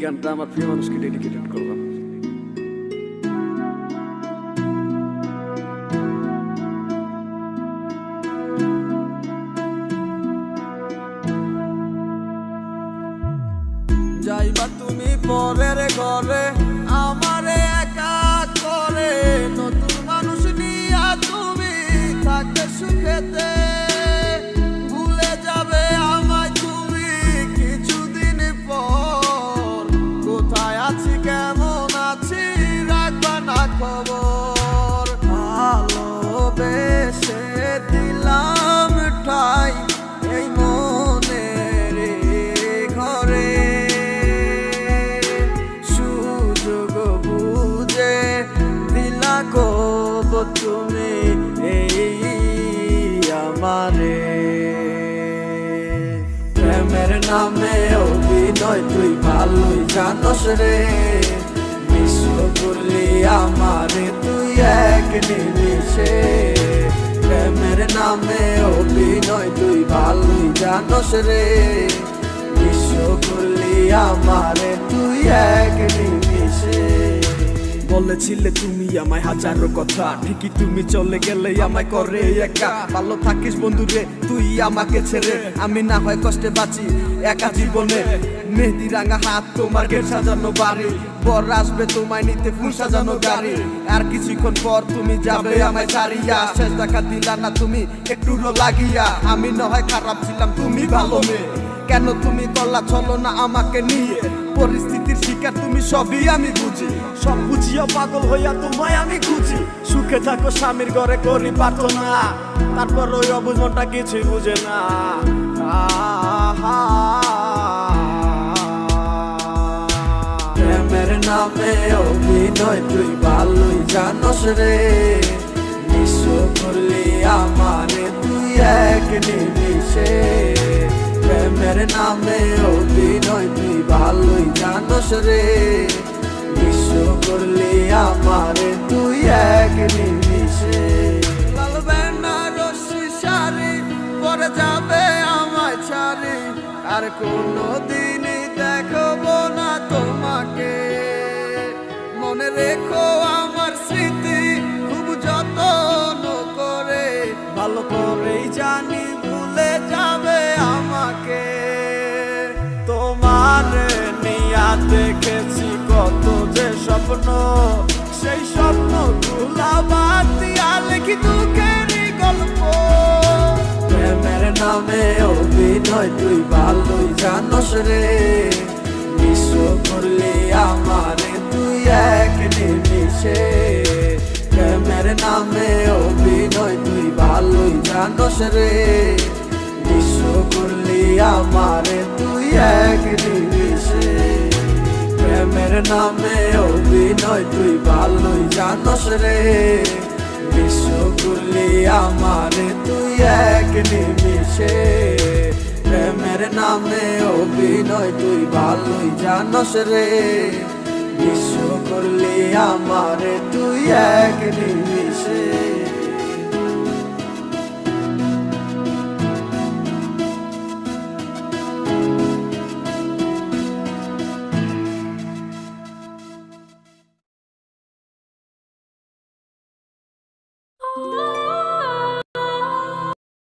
গানটা আমার প্রিয় মানুষকে ডেডিকেটেড করলাম। যাইবা তুমি পরের ঘরে আমারে একা করে, নতুন মানুষ নিয়া তুমি থাকতে সুখেতে, ভুলে যাবে আমায় তুমি কিছুদিন পর। কোথায় আছি কেমন আছি রাখবা না খবর, ভালোবেসে দিলাম ঠাই এই মনের ঘরে, সুযোগ বুঝে দিলা কব তুমি এই আমারে। প্রেমের নামে অভিনয় তুই ভালোই জানোস রে, বিশ্ব করলি আমারে তুই এক নিমিষে। প্রেমের নামে অভিনয় তুই ভালোই জানোস রে, বিশ্ব করলি আমারে তুই এক নিমিষে। বলেছিলে তুমি আমায় হাজারো কথা, ঠিকই তুমি চলে গেলে আমায় করে একা। ভালো থাকিস বন্ধুরে তুই আমাকে ছেড়ে, আমি না হয় কষ্টে বাঁচি একা জীবনে। মেহেদি রাঙা হাত তোমার গেট সাজানো বাড়ি, বর আসবে তোমায় নিতে ফুল সাজানো গাড়ি। আর কিছুক্ষণ পর তুমি যাবে আমায় ছাড়িয়া, শেষ দেখা দিলা না তুমি একটু লাগিয়া। আমি না হয় খারাপ ছিলাম তুমি ভালো মেয়ে, কেন তুমি করলা চলো না আমাকে নিয়ে। পরিস্থিতির শিকার তুমি সবই আমি বুঝি, সব বুঝিও পাগল হইয়া তোমায় আমি খুঁজি। সুখে থাকো স্বামীর ঘরে করি প্রার্থনা, তারপর ওই অবুঝমনটা কিছুই বুঝে না। প্রেমের নামে অভিনয় তুই ভালোই জানোস রে, বিশ্ব করলি আমারে তুই এক নিমিষে। প্রেমের নামে অভিনয় তুই ভালোই জানোস রে, বিশ্ব করলি আমারে তুই এক নিমিষে। লাল বেনারসি শাড়ি পরে যাবে আমায় ছাড়ি, আর কোনোদিনই দেখবো না তোমাকে। মনে রেখো আমার স্মৃতি খুব যত্ন করে, ভালো করেই জানি ভুলে যাবে আমাকে। তোমার নিয়া দেখেছি কত যে স্বপ্ন, সেই স্বপ্ন গুলা বাদ দিয়া লিখি দুঃখেরই গল্প। প্রেমের নামে অভিনয় তুই ভালোই জানোস রে, বিশ্ব করলি আমারে তুই এক নিমিষে। প্রেমের নামে অভিনয় তুই ভালোই জানোস রে, বিশ্ব করলি আমারে তুই এক নিমিষে। প্রেমের নামে অভিনয় তুই ভালোই জানোস রে, বিশ্ব করলি আমারে তুই এক নিমিষে। প্রেমের নামে অভিনয় তুই ভালোই জানোস রে, বিশ্ব করলি আমারে তুই এক নিমিষে।